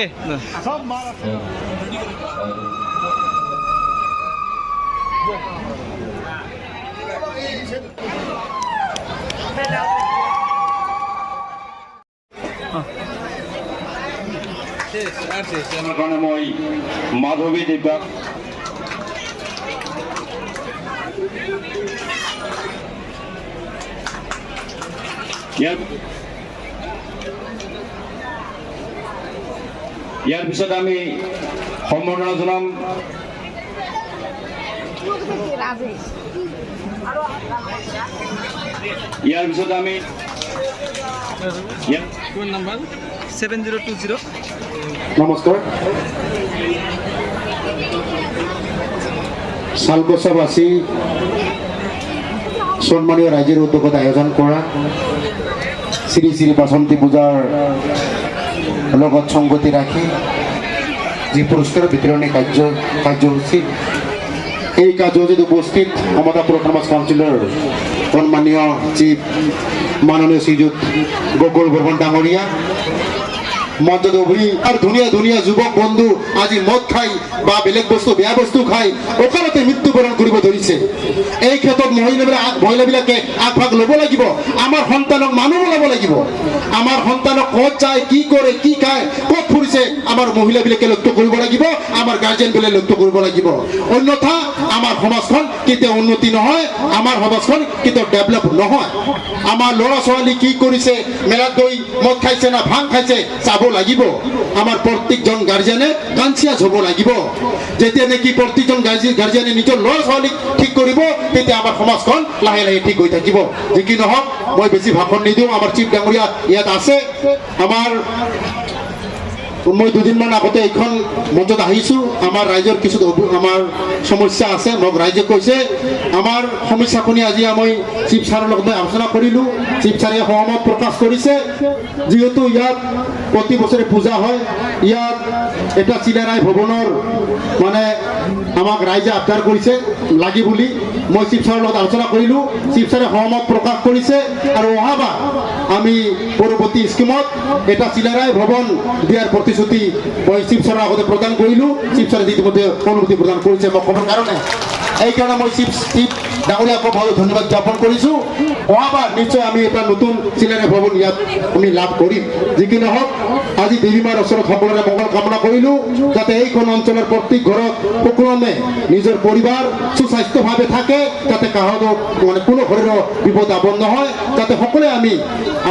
Okay মই মাধৱী দিব্যা ইয়াৰ পিছত আমি সম্বৰ্ধনা জনাম ইয়াৰ পিছত আমি নাম্বাৰ 7020 নমস্কাৰ শালকোচাবাসী সম্মানীয় ৰাইজৰ উদ্যোগত আয়োজন কৰা শ্ৰী শ্ৰী বাসন্তী পূজাৰ লগত সংগতি ৰাখি যি পুৰস্কাৰ বিতৰণী কাৰ্যসূচী এই কাৰ্যসূচীত উপস্থিত মমতাপুৰ সমাজ কাউন্সিলৰ সন্মানীয় চিফ মাননীয় শ্ৰীযুত গগৈ বৰ্মন ডাঙৰীয়া মঞ্চত উভৰি আৰু ধুনীয়া ধুনীয়া যুৱক বন্ধু আজি মদ খাই বা বেলেগ বস্তু বেয়া বস্তু খাই অকালতে মৃত্যুবৰণ কৰিব ধৰিছে এই ক্ষেত্ৰত মহিলাবিলাকে আগভাগ ল'ব লাগিব আমাৰ সন্তানক মানুহ বনাব লাগিব আমাৰ সন্তানক ক'ত যায় কি কৰে কি খায় ক'ত ফুৰিছে আমাৰ মহিলাবিলাকে লক্ষ্য কৰিব লাগিব আমাৰ গাৰ্জেনবিলাকে লক্ষ্য কৰিব লাগিব অন্যথা আমাৰ সমাজখন কেতিয়াও উন্নতি নহয় আমাৰ সমাজখন কেতিয়াও ডেভেলপ নহয় আমাৰ ল'ৰা ছোৱালী কি কৰিছে মেলাত গৈ মদ খাইছে না ভাং খাইছে চাব লাগিব আমাৰ প্ৰত্যেকজন গাৰ্জেনে কনচিয়াছ হ'ব লাগিব যেতিয়া নেকি প্ৰত্যেকজন গাৰ্জেনে নিজৰ ল'ৰা ছোৱালীক ঠিক কৰিব তেতিয়া আমাৰ সমাজখন লাহে লাহে ঠিক হৈ থাকিব যি কি নহওক মই বেছি ভাষণ নিদিওঁ আমাৰ চিফ ডাঙৰীয়া ইয়াত আছে মই দুদিনমান আগতে এইখন মঞ্চত আহিছোঁ আমাৰ ৰাইজৰ কিছু আমাৰ সমস্যা আছে মোক ৰাইজে কৈছে আমাৰ সমস্যাখিনি আজি মই চিফ ছাৰৰ লগত আলোচনা কৰিলোঁ চিফ ছাৰে সহমত প্ৰকাশ কৰিছে যিহেতু ইয়াত প্ৰতি বছৰে পূজা হয় ইয়াত এটা চিলাৰায় ভৱনৰ মানে আমাক ৰাইজে আবদাৰ কৰিছে লাগি বুলি মই চিফ ছাৰৰ লগত আলোচনা কৰিলোঁ চিফ ছাৰে সহমত প্ৰকাশ কৰিছে আৰু অহাবাৰ আমি পৰৱৰ্তী স্কিমত এটা চিলাৰায় ভৱন দিয়াৰ প্ৰতিশ্ৰুতি মই চিফ ছাৰৰ আগতে প্ৰদান কৰিলোঁ চিফ ছাৰে ইতিমধ্যে অনুমতি প্ৰদান কৰিছে মই ক'বৰ কাৰণে এইকাৰণে মই চিফ ডাঙৰীয়াক বহুত ধন্যবাদ জ্ঞাপন কৰিছোঁ অহাবাৰ নিশ্চয় আমি এটা নতুন চিলাৰায় ভৱন ইয়াত আমি লাভ কৰিম যি কি নহওক আজি দেৱীমাৰ ওচৰত সকলোৰে মংগল কামনা কৰিলোঁ যাতে এইখন অঞ্চলৰ প্ৰত্যেক ঘৰত সকলোৱে নিজৰ পৰিবাৰ সুস্বাস্থ্যভাৱে থাকে যাতে কাৰো মানে কোনো ঘৰৰ বিপদ আপদ নহয় যাতে সকলোৱে আমি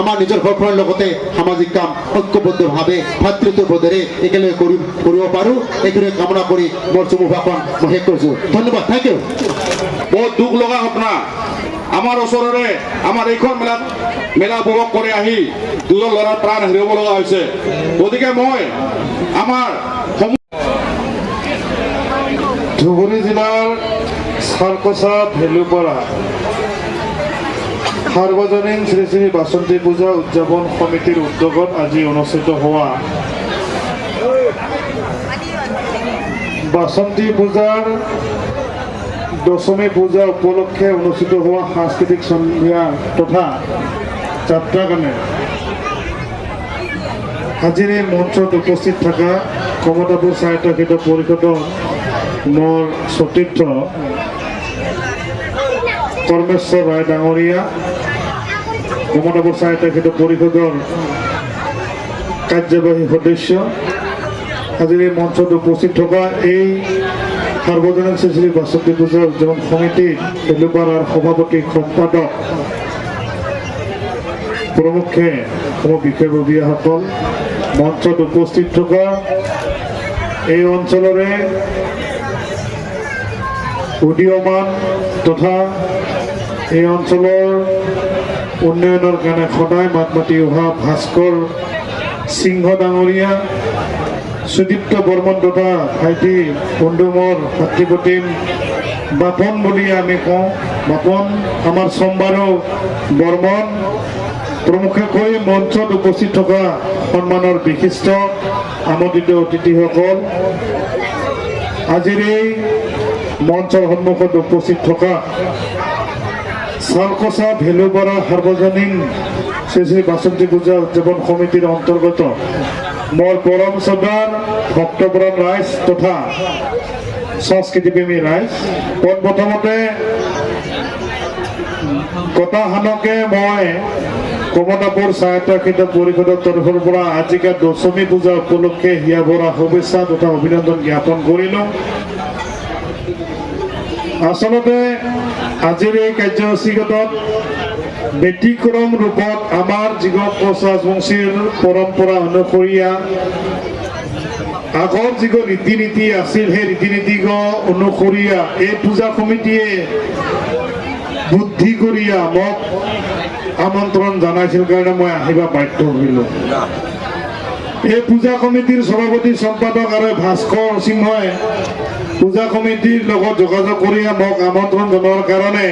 আমাৰ নিজৰ ঘৰখনৰ লগতে সামাজিক কাম ঐক্যবদ্ধভাৱে ভাতৃত্ববোধেৰে একেলগে কৰিব পাৰোঁ এইখিনি কামনা কৰি মোৰ চমু ভাষণ মই শেষ কৰিছোঁ ধন্যবাদ থেংক ইউ বহুত দুখ লগা ঘটনা আমাৰ ওচৰৰে আমাৰ এইখন মেলা উপভোগ কৰি আহি দুজন ল'ৰাৰ প্ৰাণ হেৰুৱাব লগা হৈছে গতিকে মই আমাৰ ধুবুৰী জিলাৰ শালকোচা ভেলুপাৰা সাৰ্বজনীন শ্ৰী শ্ৰী বাসন্তী পূজা উদযাপন সমিতিৰ উদ্যোগত আজি অনুষ্ঠিত হোৱা বাসন্তী পূজাৰ দশমী পূজা উপলক্ষে অনুষ্ঠিত হোৱা সাংস্কৃতিক সন্ধিয়া তথা যাত্ৰা গানে আজিৰ এই মঞ্চত উপস্থিত থকা কমতাপুৰ স্বায়ত্তশাসিত পৰিষদৰ মোৰ সতীৰ্থ পৰমেশ্বৰ ৰায় ডাঙৰীয়া কমতাপুৰ স্বায়ত্তশাসিত পৰিষদৰ কাৰ্যবাহী সদস্য আজিৰ এই মঞ্চত উপস্থিত থকা এই সাৰ্বজনীন শ্ৰী শ্ৰী বাসন্তী পূজা উদযাপন সমিতিৰ ভেলুপাৰাৰ সভাপতি সম্পাদক প্ৰমুখ্যে সম বিষয়ববীয়াসকল মঞ্চত উপস্থিত থকা এই অঞ্চলৰে উদীয়মান তথা এই অঞ্চলৰ উন্নয়নৰ কাৰণে সদায় মাত মাতি অহা ভাস্কৰ সিংহ ডাঙৰীয়া সুদীপ্ত বৰ্মন তথা ভাইটি বন্ধু মোৰ ভাতৃপ্ৰতিম বাপন বুলি আমি কওঁ বাপন আমাৰ সোমবাৰো বৰ্মন প্ৰমুখ্যকৈ মঞ্চত উপস্থিত থকা সন্মানৰ বিশিষ্ট আমন্ত্ৰিত অতিথিসকল আজিৰ এই মঞ্চৰ সন্মুখত উপস্থিত থকা শালকোচা ভেলুপাৰা সাৰ্বজনীন শ্ৰী শ্ৰী বাসন্তী পূজা উদযাপন সমিতিৰ অন্তৰ্গত মোৰ পৰম শ্ৰদ্ধাৰ ভক্তপ্ৰাণ ৰাইজ তথা সংস্কৃতিপ্ৰেমী ৰাইজ, পোনপ্ৰথমতে কথাখনকে মই কমতাপুৰ চাহিত্য কীৰ্তন পৰিষদৰ তৰফৰ পৰা আজিকা দশমী পূজা উপলক্ষে হিয়া ভৰা শুভেচ্ছা তথা অভিনন্দন জ্ঞাপন কৰিলোঁ। আচলতে আজিৰ এই কাৰ্যসূচীগত ব্যতিক্ৰম ৰূপত আমাৰ যিগত কোচ ৰাজবংশীৰ পৰম্পৰা অনুসৰিয়া আগৰ যিগত ৰীতি নীতি আছিল, সেই ৰীতি নীতি অনুসৰিয়া এই পূজা সমিতিয়ে বুদ্ধি কৰিয়া মোক আমন্ত্ৰণ জনাইছিল কাৰণে মই আহিব বাধ্য হলোঁ। এই পূজা কমিটিৰ সভাপতি সম্পাদক আৰু ভাস্কৰ সিংহই পূজা কমিটিৰ লগত যোগাযোগ কৰি মোক আমন্ত্ৰণ জনোৱাৰ কাৰণে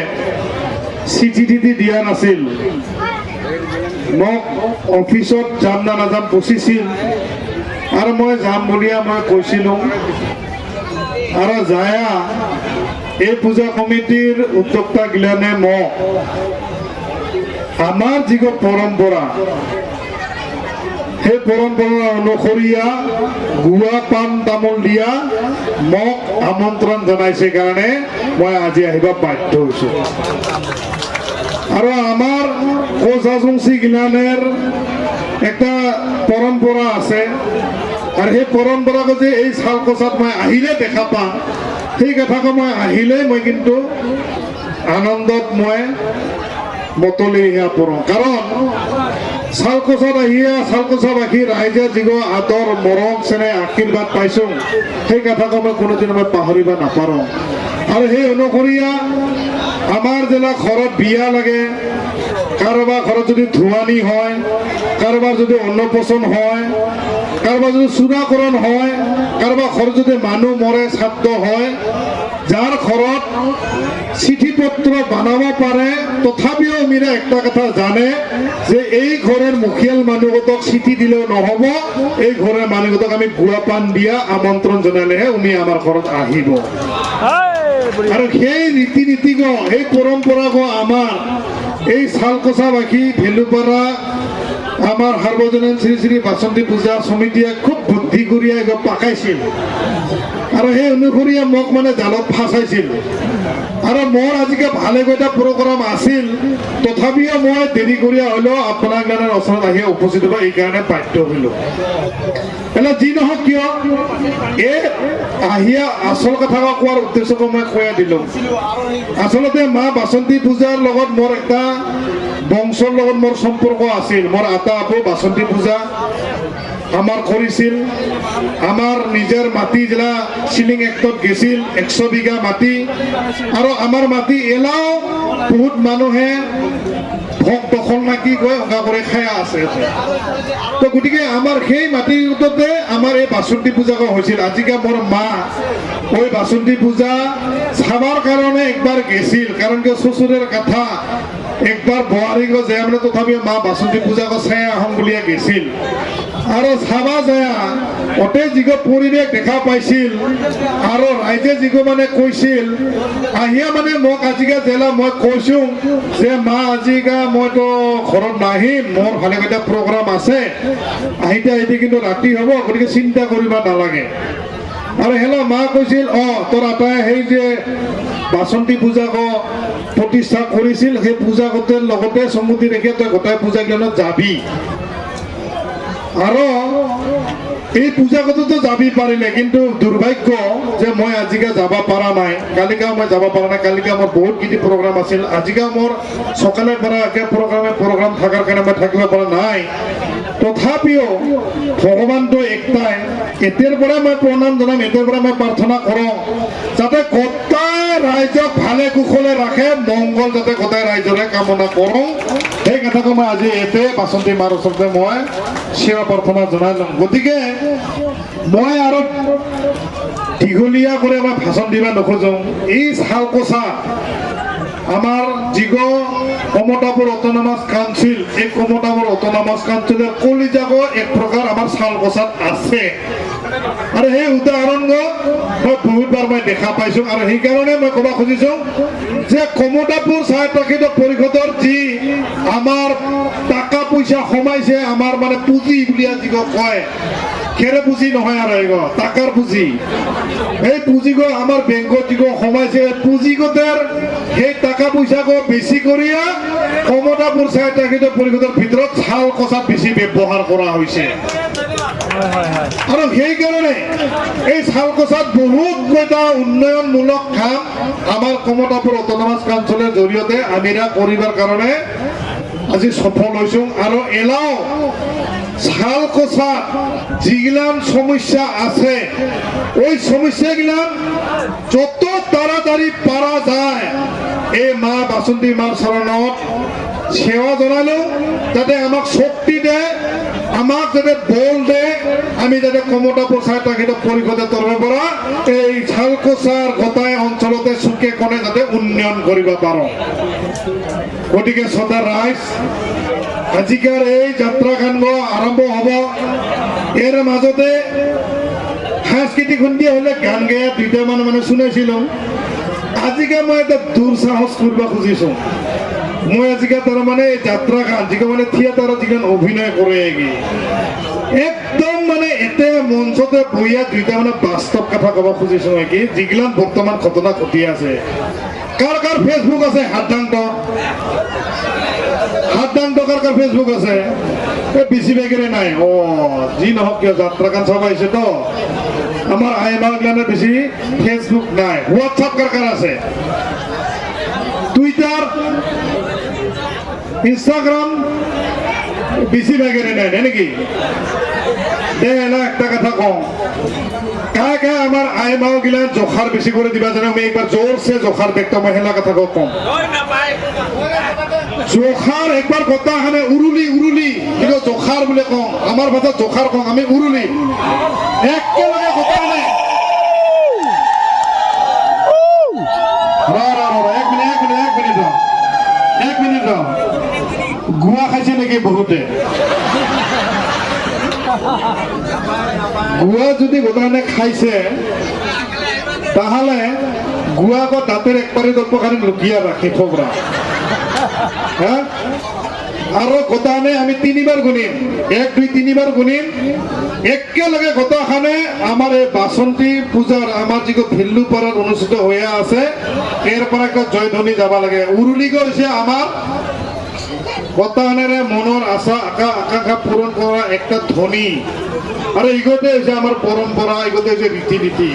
চিঠি দিয়া নাছিল। মোক অফিচত যাম না নাযাম পুছিছিল আৰু মই যাম বুলিয়ে মই কৈছিলোঁ। আৰু যায় এই পূজা কমিটিৰ উদ্যোক্তা গিলানে মোক আমাৰ যিগত পৰম্পৰা সেই পৰম্পৰা অনুসৰিয়া গুৱা পাণ তামোল দিয়া মোক আমন্ত্ৰণ জনাইছে কাৰণে মই আজি আহিব বাধ্য হৈছোঁ। আৰু আমাৰ কোচ ৰাজবংশী গিলানেৰ একটা পৰম্পৰা আছে, আৰু সেই পৰম্পৰাক যে এই শালকোচাত মই আহিলে দেখা পাম, সেই কথাকে মই আহিলে মই কিন্তু আনন্দত মই মতলি পৰোঁ। কাৰণ শালকোচাত আহিয়া শালকোচাবাসী ৰাইজে যিগো আদৰ মৰম চেনেহ আশীৰ্বাদ পাইছোঁ, সেই কথাকে মই কোনোদিন মই পাহৰিব নাপাৰোঁ। আৰু সেই অনুসৰিয়া আমাৰ যেনে ঘৰত বিয়া লাগে, কাৰোবাৰ ঘৰত যদি ধুৱানি হয়, কাৰোবাৰ যদি অন্নপ্ৰসন হয়, কাৰোবাৰ যদি চূড়াকৰণ হয়, কাৰোবাৰ ঘৰত যদি মানুহ মৰে শ্ৰাদ্ধ হয়, যাৰ ঘৰত চিঠি পত্ৰ বনাব পাৰে তথাপিও মিৰা একটা কথা জানে যে এই ঘরের মুখিয়াল মানুহগতক চিঠি দিলেও নহব, এই ঘরের মানুহগতক আমি গুয়া পান দিয়া আমন্ত্রণ জানালেহে উনি আমার ঘৰত আহিব। আৰু সেই ৰীতি নীতি এই পৰম্পৰা আমাৰ এই শালকোচাবাসী ভেলুপাৰা আমাৰ সাৰ্বজনীন শ্ৰী শ্ৰী বাসন্তী পূজা সমিতিয়ে খুব বুদ্ধি কৰি পাকাইছিল। আৰু সেই অনুসৰি মোক মানে জালত ফাঁচাইছিল। আৰু মোৰ আজিকে ভালে কেইটা প্ৰগ্ৰাম আছিল, তথাপিও মই দেৰি কৰি হ'লেও আপোনাক ওচৰত আহি উপস্থিত হ'ব, এইকাৰণে বাধ্য হলোঁ। এনে যি নহওক কিয় এই আহিয়া আচল কথা কোৱাৰ উদ্দেশ্যকে মই কৈ দিলোঁ। আচলতে মা বাসন্তী পূজাৰ লগত মোৰ এটা বংশৰ লগত মোৰ সম্পৰ্ক আছিল। মোৰ আটা আপু বাসন্তী পূজা আমাৰ কৰিছিল। আমাৰ নিজৰ মাটি জিলা চিলিং এক্টত গেছিল 100 বিঘা মাটি, আৰু আমাৰ মাটি এলাও বহুত মানুহে ভোগ দখল নাকি গৈ অংকা কৰি খাই আছে। তো গতিকে আমাৰ সেই মাটিতে আমাৰ এই বাসন্তী পূজা হৈছিল। আজিকা মোৰ মা ওই বাসন্তী পূজা চাবাৰ কাৰণে একবাৰ গেছিল, কাৰণ কি শ্বশুৰেৰ কথা একবাৰ বোৱাৰী গো যায় মানে তথাপি মা বাসন্তী পূজা চাই আহোঁ বুলিয়ে গেছিল। আৰু চাবা যায় অতে যিগো পৰিৱেশ দেখা পাইছিল, আৰু ৰাইজে যিগো মানে কৈছিল আহিয়া মানে মোক আজিকা জেলা মই কৈছোঁ যে মা আজিকা মইতো ঘৰত নাহিম, মোৰ ভালে কেইটা প্ৰগ্ৰাম আছে, আহিতে কিন্তু ৰাতি হ'ব, গতিকে চিন্তা কৰিব নালাগে। আৰু হেলা মা কৈছিল তোৰ আটাই সেই যে বাসন্তী পূজাক প্ৰতিষ্ঠা কৰিছিল, সেই পূজাগতেৰ লগতে চমুতি ৰেখে তই গোটাই পূজাগিলানত যাবি। আৰু এই পূজাগততো যাবি পাৰিলে, কিন্তু দুৰ্ভাগ্য যে মই আজিকা যাব পৰা নাই। কালিকাও মই যাব পৰা নাই, কালিকা মোৰ বহুত কিছু প্ৰগ্ৰাম আছিল। আজিকা মোৰ সকালৰ পৰা একে প্ৰগ্ৰাম থকাৰ কাৰণে মই থাকিব পৰা নাই। তথাপিও ভগৱানটো একটাই, এতিয়াৰ পৰা মই প্ৰণাম জনাম, এতিয়াৰ পৰা মই প্ৰাৰ্থনা কৰোঁ যাতে গোটাই ৰাইজক ভালে কুশলে ৰাখে, মংগল যাতে গোটাই ৰাইজৰে কামনা কৰোঁ। সেই কথাকে মই আজি এতে বাসন্তী মাৰ ওচৰতে মই সেৱা প্ৰাৰ্থনা জনাই ল'ম। গতিকে মই আৰু দীঘলীয়া কৰি মই ভাষণ দিব নোখোজোঁ। এই শালকোচা আমাৰ যিগো কমতাপুৰ অটোনমাস কাউন্সিল, এই কমতাপুৰ অটোনমাস কাউন্সিলেৰ কলিজাগ এক প্ৰকাৰ আমাৰ শালগছত আছে আৰু সেই উদাহৰণ মই বহুতবাৰ মই দেখা পাইছোঁ আৰু সেইকাৰণে মই ক'ব খুজিছোঁ যে কমতাপুৰ স্বায়ত্তশাসিত পৰিষদৰ যি আমাৰ টকা পইচা সোমাইছে, আমাৰ মানে পুঁজি বুলি আজি কয়, খেৰে পুঁজি নহয় আৰু এইগো টাকাৰ পুঁজি, এই পুঁজিগো আমাৰ বেংকত যিগো সোমাইছে পুঁজিগতেৰ সেই টাকা পইচাগো বেছি কৰিয়া কমতাপুৰ স্বায়ত্তশাসিত পৰিষদৰ ভিতৰত চাল কচাত বেছি ব্যৱহাৰ কৰা হৈছে। আৰু সেইকাৰণে এই চালকচাত বহুত কেইটা উন্নয়নমূলক কাম আমাৰ কমতাপুৰ অটোনমাস কাউন্সিলৰ জৰিয়তে আমি কৰিবৰ কাৰণে আজি সফল হৈছোঁ। আৰু এলাও চালকচাত যিগিলান সমস্যা আছে ওই সমস্যাগিলান যত তাড়াতাড়ি পাৰা যায় এই মা বাসন্তী মাৰ চৰণত সেৱা জনালোঁ, যাতে আমাক শক্তি দে, আমাক যাতে বল দে, আমি যাতে কমতাপুৰ স্বায়ত্তশাসিত পৰিষদৰ তৰফৰ পৰা এই চালকচাৰ গোটাই অঞ্চলতে চুকে কোণে যাতে উন্নয়ন কৰিব পাৰোঁ। গতিকে শ্ৰোতা ৰাইজ, আজিকাৰ এই যাত্ৰাখন আৰম্ভ হ'ব। ইয়াৰ মাজতে সাংস্কৃতিক সন্ধিয়া হ'লে গান গাই দুটামান মানে শুনাইছিলোঁ। আজিকে মই এটা দুঃসাহস কৰিব খুজিছোঁ। মই আজিকে তাৰমানে এই যাত্ৰাখন যিটো মানে থিয়েটাৰত যিখন অভিনয় কৰে একদম মানে এতে মঞ্চতে বহিয়া দুইটা মানে বাস্তৱ কথা ক'ব খুজিছোঁ নেকি, যিগিলান বৰ্তমান ঘটনা ঘটি আছে। কাৰ কাৰ ফেচবুক আছে? হাত দাং কাৰ ফেচবুক আছে? বেছি বেগেৰে নাই। যি নহওক কিয় যাত্ৰাখন চাব আহিছে তো আমাৰ আইমাগিলানে বেছি ফেচবুক নাই। হোৱাটছআপ কাৰ আছে? টুইটাৰ, ইনষ্টাগ্রাম বেশি ভাগেরে নাই নাকি? একটা কথা কম, কায় কায় আমার আই মাও গিলা জোখার বেশি করে দিবা জানো? আমি একবার জোরসে জোখার দেখতে মহিলা কথা কম, জোখার একবার কথা হানে উরুলি উরুলি কিন্তু জোখার বলে কম, আমার ভাষা জোখার কম, আমি উরুলি একেলগে কথা নাই। এক মিনিট গুয়া খাইছে নাকি বহুতে? গুয়া যদি গোটানে খাইছে তাহলে গুয়াক দাঁতের একবারে দর্পখানে লুকিয়া রাখি থবরা। হ্যাঁ, আরো গোটানে আমি তিনিবার গুনিম, 1 2 3বার গুনিম একেলগে গোটাখানে আমার এই বাসন্তী পূজার আমার যে ভিল্লু পাড়ার অনুষ্ঠিত হয়ে আছে এর পর একটা জয়ধ্বনি যাব লাগে। উরুলি গৈছে আমার গোটাখানেরে মনের আশা আকাঙ্ক্ষা পূরণ করা একটা ধ্বনি। আর এগোতে হয়েছে আমার পরম্পরা, এগোতে হয়েছে রীতিনীতি।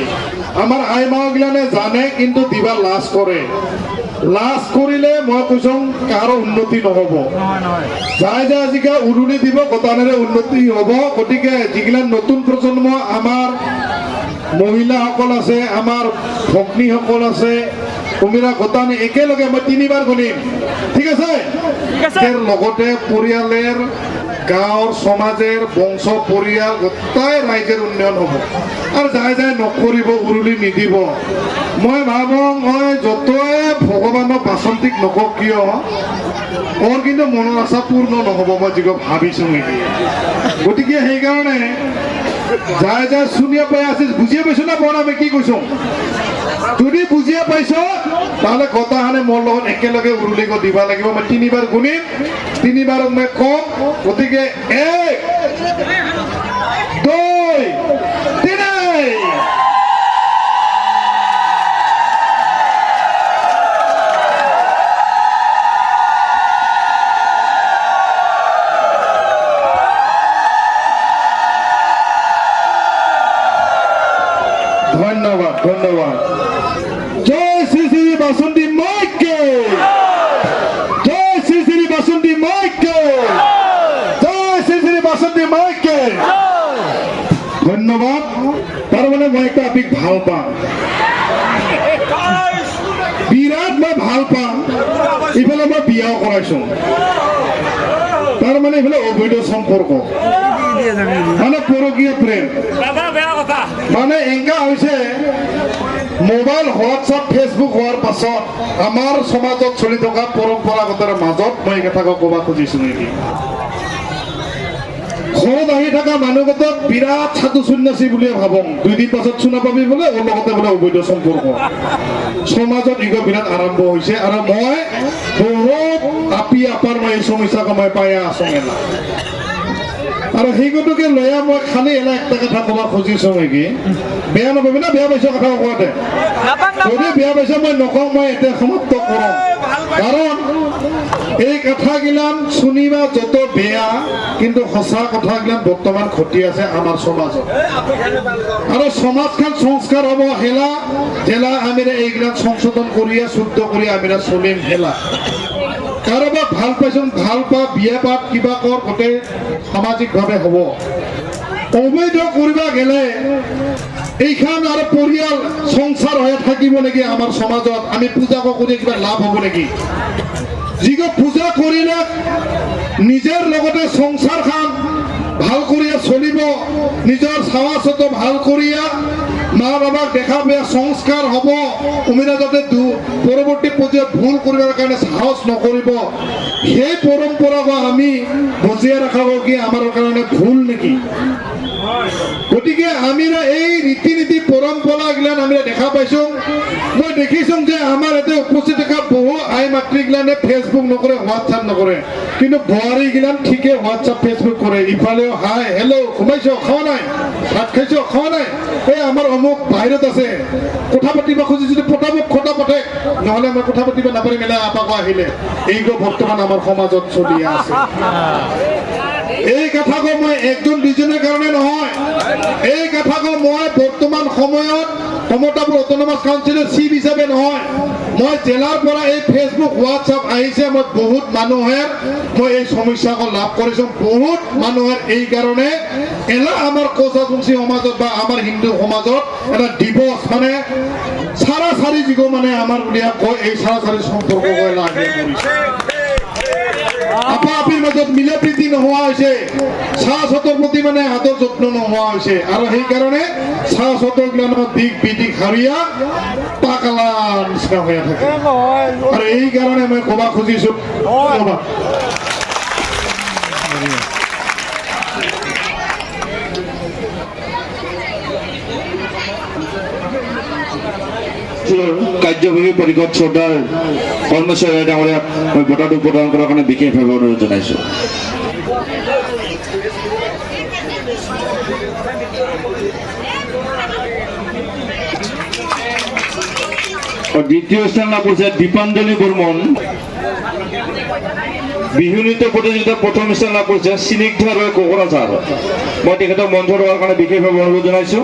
আমার আই মাগিলানে জানে কিন্তু দিবা লাজ করে। লাজ করিলে মই কৈছোঁ কাৰো উন্নতি নহ'ব। যাই যাই আজিকা উৰুলি দিব গোটানেৰে উন্নতি হ'ব। গতিকে যিগিলা নতুন প্ৰজন্ম আমাৰ মহিলাসকল আছে, আমাৰ ভগ্নীসকল আছে, তুমিৰা গোটানে একেলগে মই 3বাৰ গুনিম, ঠিক আছে? এৰ লগতে পৰিয়ালেৰ, গাঁৱৰ, সমাজেৰ, বংশ, পৰিয়াল গোটাই ৰাইজেৰ উন্নয়ন হ'ব। আৰ যাই যাই নকৰিব, উৰুলি নিদিব, মই ভাবোঁ মই যতই ভগৱানৰ বাসন্তীক নকওঁ কিয় ওৰ কিন্তু মনেৰ আশা পূৰ্ণ নহ'ব, মই যিটো ভাবিছোঁ নেকি। গতিকে সেইকাৰণে যাই যাই শুনিয়ে পাই আছে, বুজিয়ে পাইছো না বৰ আমি কি কৈছোঁ? যদি বুজিয়ে পাইছ তাহলে গোটাখানে মোৰ লগত একেলগে উৰুলিক দিবা লাগিব। মই 3বাৰ গুনিম, 3বাৰত মই কম। গতিকে 1 2 3। ধন্যবাদ, ধন্যবাদ। জয় শ্রী শ্রী বাসন্তী মাইকে, জয় শ্রী শ্রী বাসন্তী মাইকে, জয় শ্রী শ্রী বাসন্তী মাইকে। ধন্যবাদ। তার মানে মই একটা আপনি ভাল পাম, বিরাট মই ভাল পাম। ইফালে মই বিয়াও কৰাইছো, তাৰ মানে এফালে অবৈধ সম্পৰ্ক, মানে পৰকীয় প্ৰেম। মানে এনেকা হৈছে মোবাইল হোৱাটছআপ ফেচবুক হোৱাৰ পাছত আমাৰ সমাজত চলি থকা পৰম্পৰাগতৰ মাজত মই এই কথাকে ক'ব খুজিছোঁ নেকি ঘৰত আহি থকা মানুহকেইটাক বিৰাট সাধু সন্যাসী বুলিয়ে ভাবোঁ 2 দিন পাছত চুনা পাবি বোলে ওর লগতে বোলে অবৈধ সম্পৰ্ক সমাজত ইগো বিৰাট আৰম্ভ হৈছে আৰু মই বহুত আপি আপাৰ মই এই সমস্যাক মই পাই আছোঁ মেলা আৰু সেই গতিকে লৈয়া মই খালি এলা একটা কথা ক'ব খুজিছোঁ নেকি বেয়া নাপাবি না বেয়া পাইছ কথা কোৱাতে যদি বেয়া পাইছ মই নকওঁ মই এতিয়া সমাপ্ত কৰোঁ কাৰণ এই কথাগিলান শুনিবা যত বেয়া কিন্তু সঁচা কথাগিলান বৰ্তমান ঘটি আছে আমাৰ সমাজত আৰু সমাজখন সংস্কাৰ হ'ব হেলা জেলা আমিৰা এইগিলান সংশোধন কৰিয়া শুদ্ধ কৰিয়া আমিৰা চলিম হেলা কাৰোবাক ভাল পাইছোন ভাল পা বিয়া পাত কিবা কৰ গোটেই সামাজিকভাৱে হ'ব অবৈধ কৰিবা গেলে এইখান আৰু পৰিয়াল সংসাৰ হৈ থাকিব নেকি আমাৰ সমাজত আমি পূজা কৰি কিবা লাভ হ'ব নেকি যিগো পূজা কৰিলে নিজৰ লগতে সংসাৰখন ভাল কৰিয়া চলিব নিজৰ সমাজত ভাল কৰিয়া মা বাবাক দেখা বেয়া সংস্কাৰ হ'ব উমিৰা যাতে পৰৱৰ্তী পৰ্যায়ত ভুল কৰিবৰ কাৰণে সাহস নকৰিব সেই পৰম্পৰাক আমি বজাই ৰাখাব কি আমাৰ কাৰণে ভুল নেকি গতিকে আমিৰা এই ৰীতি নীতি পৰম্পৰাগিলান আমৰা দেখা পাইছোঁ মই দেখিছোঁ যে আমাৰ এতে উপস্থিত থকা বহু আই মাতৃগিলানে ফেচবুক নকৰে হোৱাটছআপ নকৰে কিন্তু বোৱাৰীগিলান ঠিকে হোৱাটছআপ ফেচবুক কৰে ইফালেও হাই হেল্ল' সোমাইছ খোৱা নাই ভাত খাইছ খোৱা নাই এই আমাৰ অমুক বাহিৰত আছে কথা পাতিব খুজি যদি পটাপট কথা পাতে নহ'লে মই কথা পাতিব নাপাৰি মেলা আপাকো আহিলে এইবোৰ বৰ্তমান আমাৰ সমাজত চলি আছে এই কথাকো মই একজন দুজনের কারণে নহয় এই কথাকো মই বর্তমান সময়ত কমতাপুর অটোনমাস কাউন্সিলের চিফ হিসাবে নহয় মই জেলার পৰা এই ফেসবুক হোয়াটসঅ্যাপ আহিছে মই বহুত মানুহেৰ মই এই সমস্যাকো লাভ কৰিছোঁ বহুত মানুহের এই কারণে এলা আমার কোচাবংশী সমাজত বা আমার হিন্দু সমাজত এটা দিবস মানে সারাসারি যিগো মানে আমার উলিয়া কয় এই সারাসারি সম্পর্ক কয় লাগে কৰিছে আপা আপিৰ মাজত মিলা প্ৰীতি নোহোৱা হৈছে চাহ চতৰ প্ৰতি মানে আদৰ যত্ন নোহোৱা হৈছে আৰু সেইকাৰণে চাহ চতৰ গিলানৰ দিক বিদিক হাৰিয়া পাকালা নিচিনা হৈ থাকে আৰু এই কাৰণে মই ক'ব খুজিছোঁ কাৰ্যবাহী পৰিষদ শ্ৰদ্ধাৰ কৰ্মচাৰী ডাঙৰীয়াক মই বঁটাটো প্ৰদান কৰাৰ কাৰণে বিশেষভাৱে অনুৰোধ জনাইছোঁ দ্বিতীয় স্থান লাভ কৰিছে দীপাঞ্জলি বৰ্মন বিহু নৃত্য প্ৰতিযোগিতাত প্ৰথম স্থান লাভ কৰিছে স্নিগ্ধা ৰয় কোকৰাঝাৰ মই তেখেতক মঞ্চ লোৱাৰ কাৰণে বিশেষভাৱে অনুৰোধ জনাইছোঁ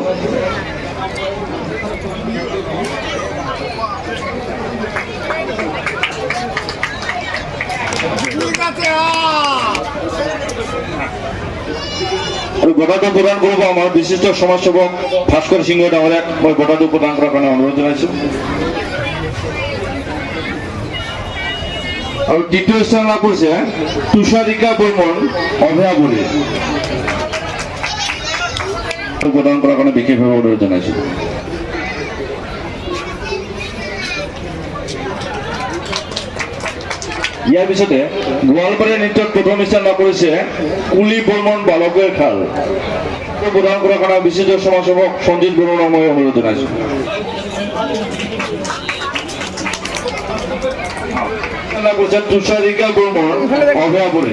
আৰু বঁটাটো প্ৰদান কৰিব আমাৰ বিশিষ্ট সমাজসেৱক ভাস্কৰ সিংহ ডাঙৰীয়াক মই বঁটাটো প্ৰদান কৰাৰ কাৰণে অনুৰোধ জনাইছোঁ আৰু তৃতীয় স্থান লাভ কৰিছে তুষাৰিকা বৰ্মন অভয়াপুৰী প্ৰদান কৰাৰ কাৰণে বিশেষভাৱে অনুৰোধ জনাইছোঁ ইয়াৰ পিছতে গোৱালপাৰীয়া নৃত্যত প্ৰথম স্থান লাভ কৰিছে কুলি বৰ্মন বালকৰ খাল প্ৰদান কৰাৰ কাৰণে বিশিষ্ট সমাজসেৱক সঞ্জিত বৰুৱাক মই অনুৰোধ জনাইছোঁ তুষাৰিকা বৰ্মন অভয়াপুৰী